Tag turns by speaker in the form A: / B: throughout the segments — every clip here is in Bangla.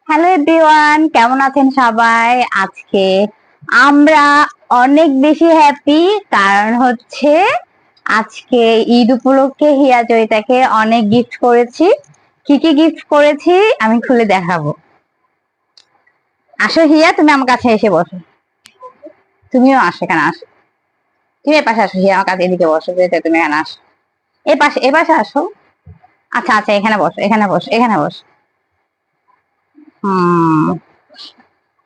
A: হ্যালো এভরিওয়ান, কেমন আছেন সবাই? আজকে আমরা অনেক বেশি হ্যাপি, কারণ হচ্ছে আজকে ঈদ উপলক্ষে হিয়া জয়িতাকে অনেক গিফট করেছি। কি কি গিফট করেছি আমি খুলে দেখাবো। আসো হিয়া, তুমি আমার কাছে এসে বসো। তুমিও আসো, এখানে আসো। তুমি এ পাশে আসো হিয়া, আমার কাছে এদিকে বসো। তুমি এখানে আসো, এ পাশে আসো। আচ্ছা আচ্ছা, এখানে বসো, এখানে বসো, এখানে বসো। হুম,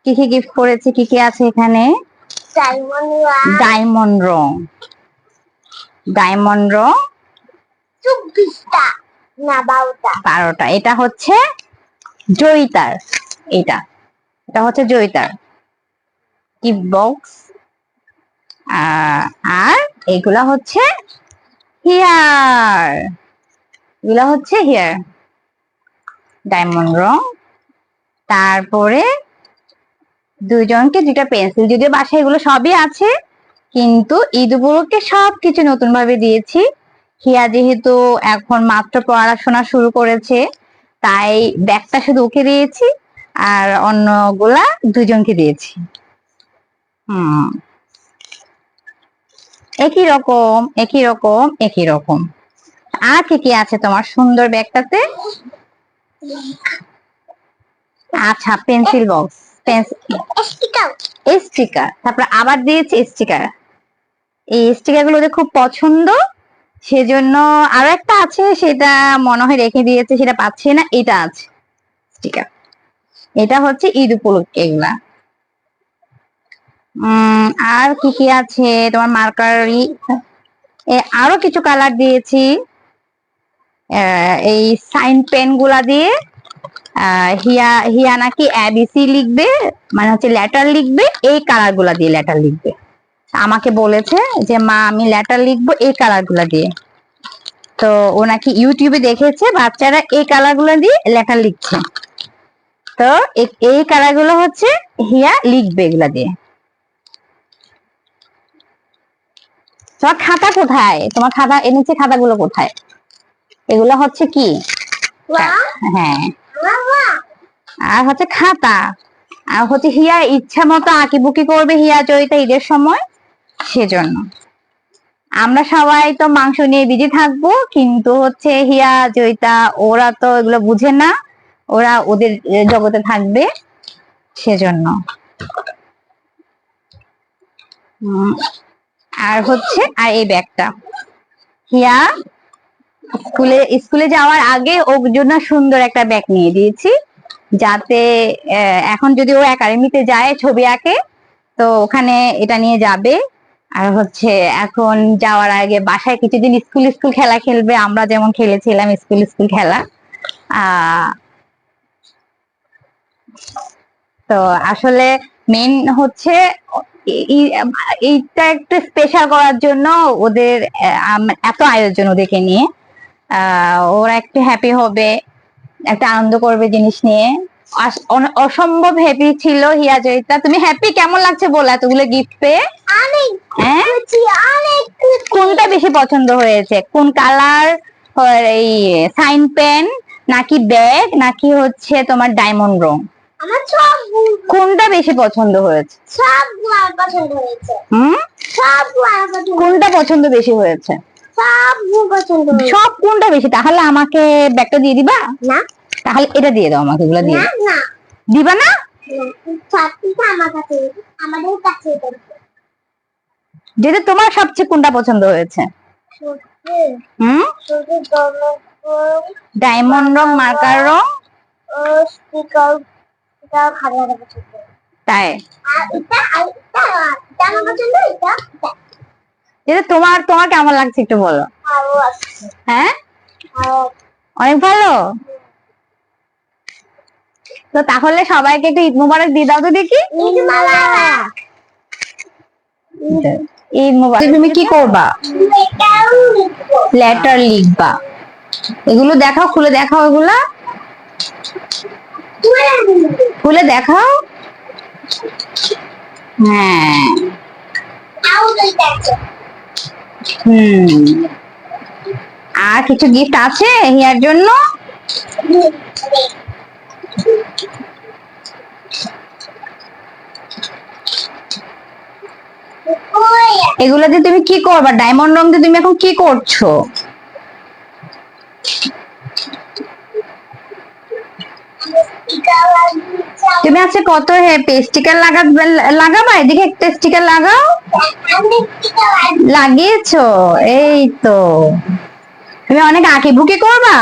A: কি কি গিফট করেছি, কি কি আছে এখানে? ডায়মন্ড রং, ডায়মন্ড রং
B: 24টা না 12টা।
A: 12টা। এটা হচ্ছে জয়িতার, এটা এটা হচ্ছে জয়িতার গিফট বক্স। আর এগুলা হচ্ছে হিয়ার, এগুলা হচ্ছে হিয়ার ডায়মন্ড রং। তারপরে দুইজনকে দুইটা পেন্সিল, যদিও বাসায় এগুলো সবই আছে, কিন্তু ঈদ উপলক্ষে সবকিছু নতুন ভাবে দিয়েছি। হিয়া যেহেতু এখন মাত্র পড়াশোনা শুরু করেছে, তাই ব্যাগটা শুধু ওকে দিয়েছি, আর অন্যগুলা দুজনকে দিয়েছি। একই রকম, একই রকম, একই রকম। আর কি কি আছে তোমার সুন্দর ব্যাগটাতে? আচ্ছা, পেন্সিল বক্স, স্টিকার, তারপর আবার দিয়েছি স্টিকার। এই স্টিকার গুলো ওদের খুব পছন্দ, সেজন্য আরো একটা আছে, সেটা মনে হয় রেখে দিয়েছে, সেটা পাচ্ছি না। এটা আছে স্টিকার, এটা হচ্ছে ঈদ উপলক্ষে এগুলা। আর কি কি আছে তোমার? মার্কারি, আরো কিছু কালার দিয়েছি। এই সাইন পেন গুলা দিয়ে হিয়া হিয়া নাকি এবিসি লিখবে, মানে হচ্ছে লেটার লিখবে, এই কালার গুলা দিয়ে লেটার লিখবে। আমাকে বলেছে যে মা আমি লেটার লিখবো এই কালার গুলা দিয়ে। তো ও নাকি ইউটিউবে দেখেছে বাচ্চারা এই কালার গুলো দিয়ে লেটার লিখছে, তো এই কালার গুলো হচ্ছে হিয়া লিখবে এগুলা দিয়ে। তোমার খাতা কোথায়? তোমার খাতা এনেছে, খাতাগুলো কোথায়? এগুলো হচ্ছে কি? হ্যাঁ, আর হচ্ছে খাতা। আর হচ্ছে হিয়া ইচ্ছা মতো আঁকিবুকি করবে হিয়া জয়িতা ঈদের সময়, সেজন্য। আমরা সবাই তো মাংস নিয়ে বিজি থাকবো, কিন্তু হচ্ছে হিয়া জয়িতা ওরা তো এগুলো বুঝে না, ওরা ওদের জগতে থাকবে, সেজন্য। আর হচ্ছে আর এই ব্যাগটা হিয়া স্কুলে যাওয়ার আগে ওর জন্য সুন্দর একটা ব্যাগ নিয়ে দিয়েছি, যাতে এখন যদি ও একাডেমিতে যায় ছবি আঁকে, তো ওখানে এটা নিয়ে যাবে। আর হচ্ছে এখন যাওয়ার আগে বাসায় কিছুদিন স্কুল স্কুল খেলা খেলবে, আমরা যেমন খেলেছিলাম স্কুল স্কুল খেলা। তো আসলে মেন হচ্ছে এইটা একটু স্পেশাল করার জন্য ওদের এত আয়োজন ওদেরকে নিয়ে। ওরা একটু হ্যাপি হবে, একটা আনন্দ করবে জিনিস নিয়ে। অসম্ভব হ্যাপি ছিল হিয়া জয়িতা। তুমি হ্যাপি কেমন লাগছে বলো এতগুলো গিফট পেয়ে? হ্যাঁ, কোনটা বেশি পছন্দ হয়েছে? কোন কালার? এই সাইন পেন নাকি ব্যাগ নাকি হচ্ছে তোমার ডায়মন্ড রং?
B: আমার সব
A: কোনটা বেশি পছন্দ হয়েছে?
B: সবগুলো পছন্দ হয়েছে। সবগুলো পছন্দ।
A: কোনটা পছন্দ বেশি হয়েছে?
B: সবগুলো পছন্দ হয়েছে।
A: সব কোনটা বেশি? তাহলে আমাকে ব্যাগটা দিয়ে দিবা?
B: না।
A: তাহলে এটা দিয়ে দাও আমাকে, এগুলো দিয়ে।
B: না না,
A: দিবা না?
B: সবকিছু আমার কাছে, আমাদের কাছে।
A: যেটা তোমার সবচেয়ে কোনটা পছন্দ হয়েছে? ডায়মন্ড রং, মার্কার রং,
B: স্টিকার ভালো লাগে পছন্দ।
A: তাই?
B: এটা আমার পছন্দ।
A: যেটা তোমার তোমার কেমন লাগছে একটু বলো। হ্যাঁ, অনেক ভালো। তো তাহলে সবাইকে একটু ঈদ মুবারক দিয়ে দাও তো দেখি।
B: ঈদ মুবারক।
A: ঈদ মুবারক। তুমি কি করবা? লেটার লিখবা। এগুলো দেখাও, খুলে দেখাও, এগুলা খুলে দেখাও। হ্যাঁ, আর কিছু গিফট আছে হিয়ার জন্য? এগুলো দিয়ে তুমি কি করবা? ডায়মন্ড রং দিয়ে তুমি এখন কি করছো? তুমি আজকে কত স্টিকার লাগাবা? এদিকে একটা স্টিকার লাগাও। লাগিয়েছো? এই তো তুমি অনেক আঁকিবুকি করবা।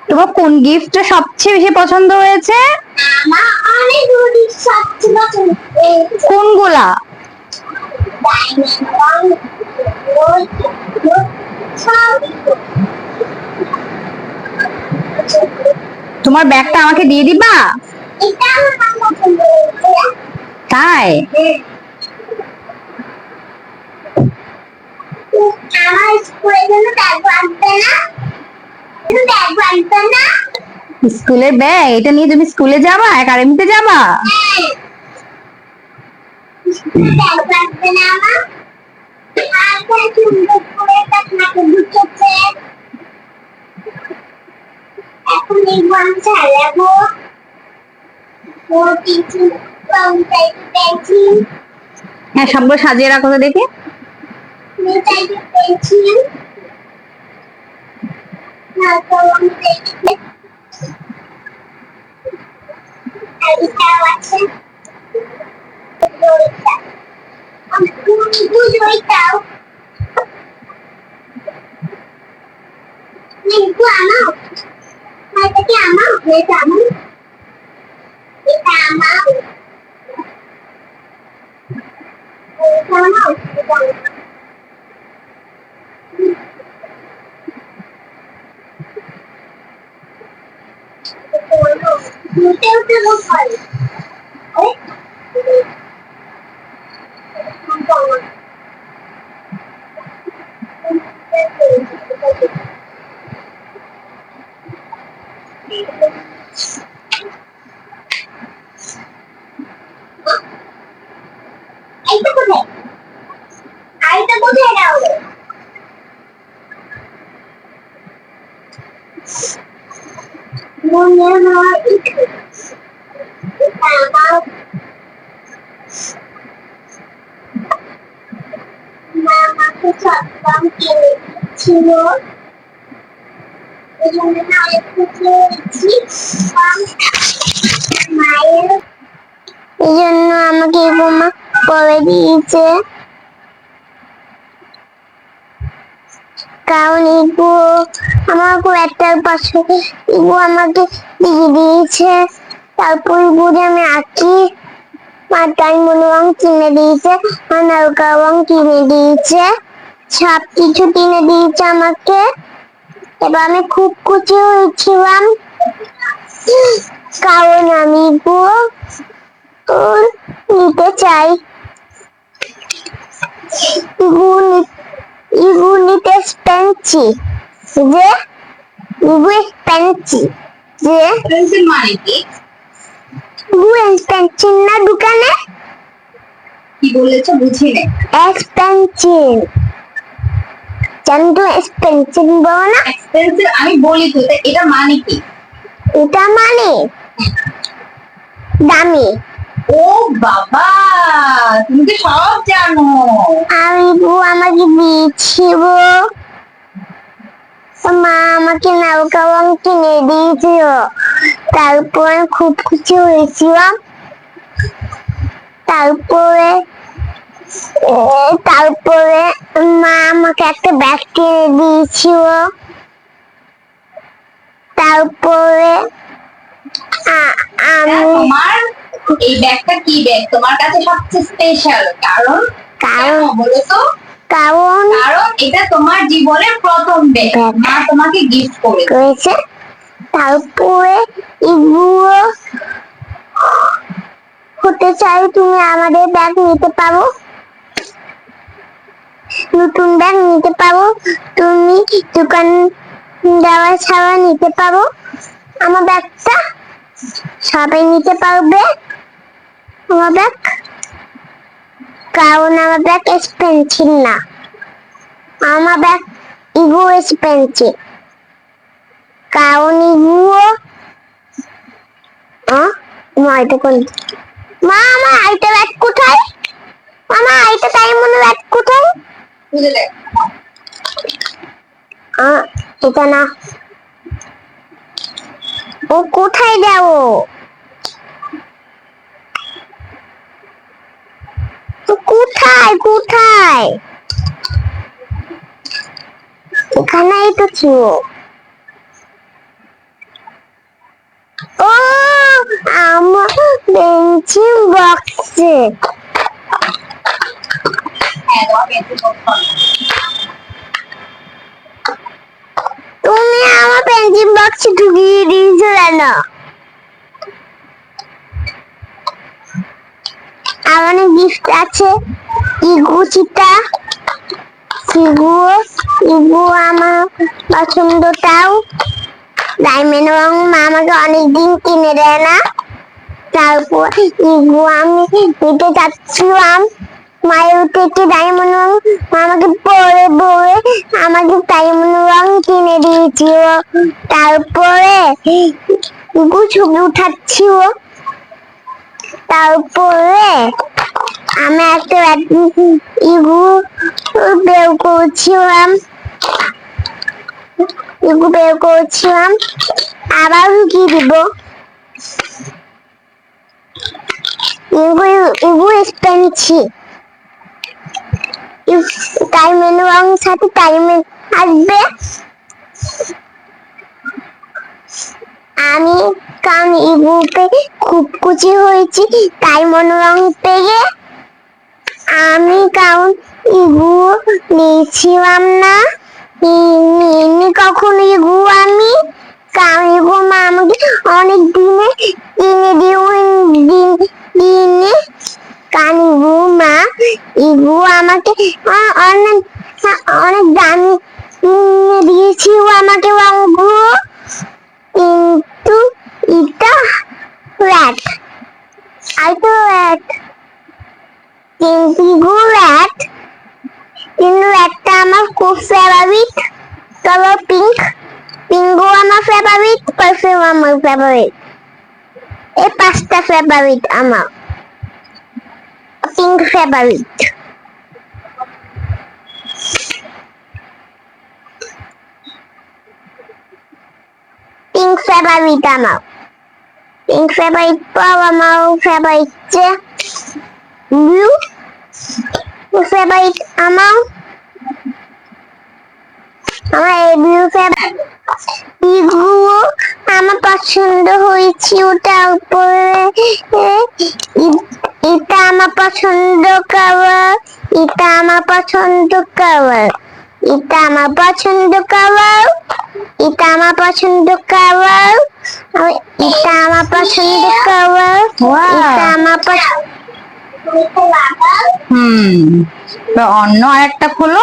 A: তোমার কোন গিফটটা সবচেয়ে বেশি পছন্দ হয়েছে? কোনগুলা? তোমার ব্যাগটা আমাকে দিয়ে দিবা? তাই?
B: আমার স্কুলের জন্য ব্যাগ লাগবে না? ব্যাগ লাগবে না?
A: স্কুলের ব্যাগ এটা নিয়ে তুমি স্কুলে যাবা? একাডেমিতে যাবা?
B: ব্যাগ লাগবে না আমার? এখন এক্সাম চালাবো।
A: হ্যাঁ, সবগুলো সাজিয়ে রাখো তো দেখি।
B: itu amal. Tadi amal, itu amal. Kita amal. Itu amal, itu amal. Itu bukan. এই জন্য আমাকে বোমা করে দিয়েছে, কারণ ইগু আমার একটার পাশে ইগু আমাকে দিয়ে দিয়েছে। তারপর ইগু আমি আঁকি, মাথায় মনে রং কিনে দিয়েছে, হালকা রং কিনে দিয়েছে, সব কিছু কিনে দিয়েছে আমাকে। এবার আমি খুব খুশি হয়েছিলাম, কারণ আমি ইগু নিতে চাই। ইগু নিতে পেন্সি যে ইগু পেন্সি যে
A: পেন্সিল মানে কি?
B: ইগু পেন্সিল না দোকানে?
A: কি বলেছো বুঝিনি।
B: এক্সপেন্সিভ জানো তো, এক্সপেন্সিভ বলো না?
A: এক্সপেন্সিভ আমি বলি তো, এটা মানে কি?
B: এটা মানে দামি।
A: ও বাবা, তুমি তো সব জানো।
B: আমি আমাকে দিয়েছিল, মা আমাকে নৌকা রং কিনে দিয়েছিল, তারপর আমি খুব খুশি হয়েছিলাম। তারপরে তারপরে মা আমাকে একটা ব্যাগ কিনে দিয়েছিল। তারপরে
A: তোমার এই ব্যাগটা কি ব্যাগ তোমার কাছে সবচেয়ে স্পেশাল? কারণ বলো তো।
B: কারণ
A: এটা তোমার জীবনের প্রথম ব্যাগ, মা তোমাকে গিফট
B: করেছে। তারপরে এগুলো হতে চাই তুমি আমাদের ব্যাগ নিতে পারো, নতুন ব্যাগ নিতে পারো, তুমি দোকান দেওয়া ছাড়া নিতে পারো। আমার ব্যাগটা সবাই নিতে পারবে আমার ব্যাগ, কারণ আমার ব্যাগ এক্সপেন্সিভ না, আমার ব্যাগ ইগো এক্সপেন্সিভ, কারণ ইগুলো মা আমার আইটা ব্যাগ কোথায়, মামা আইটা তাই মনে ব্যাগ কোথায়, এটা না, ও কোথায় যাবো, কোথায় কোথায়, এখানেই তো ছিল। ও আমার পেন্সিল বক্সে, তুমি আমার পেন্সিল বক্সে ঢুকিয়ে দিয়েছো কেন? আমার গিফট আছে, ইগুচিটা, ইগু আমার পছন্দটাও ডায়মন্ড রং মা আমাকে অনেকদিন কিনে দেয় না, তারপর ইগু আমি নিতে যাচ্ছিলাম, মায়ের থেকে ডায়মন্ড রং আমাকে পরে পরে আমাকে ডায়মন্ড রং কিনে দিয়েছিল। তারপরে ইগু ছবি উঠাচ্ছিল, তারপরে আমি একটা ইগু বের করছিলাম, আবার কি দিব, ইগু এক্সপেন্সিভ, ডায়মন্ড রং সাথে ডায়মন্ড আসবে, আমি কারণ ইগুতে খুব খুশি হয়েছি ডায়মন্ড রং পেয়ে, আমি কারণ ইগু নিয়েছিলাম না, কখনো ইগু আমি, কারণ ইগু মা আমাকে অনেক দিনে কিনে দিনে, কারণ ইগু মা ইগু আমাকে অনেক অনেক দামি কিনে দিয়েছিল আমাকে রংগুলো, কিন্তু এটা রেড, আইতো রেড, কিন্তু রেড, কিন্তু রেডটা আমার খুব ফেভারিট কালার, পিঙ্কও আমার ফেভারিট, পারফিউম আমার ফেভারিট, এই পাঁচটা ফেভারিট আমার, পিঙ্ক ফেভারিট, পিঙ্ক ফেভারিট আমার, পিঙ্ক ফেভারিট পর আমার ফেভারিট ব্লু ফেভারিট আমার এই ব্লু ফেভারিট, ইগুলো আমার পছন্দ হয়েছে, ওটার উপরে এটা আমার পছন্দ কালার, এটা আমার পছন্দ কালার, এটা আমার পছন্দ কালার, এটা আমার পছন্দ কালার, এটা আমার পছন্দ কালার, এটা আমার পছন্দ।
A: তো অন্য আরেকটা খোলো।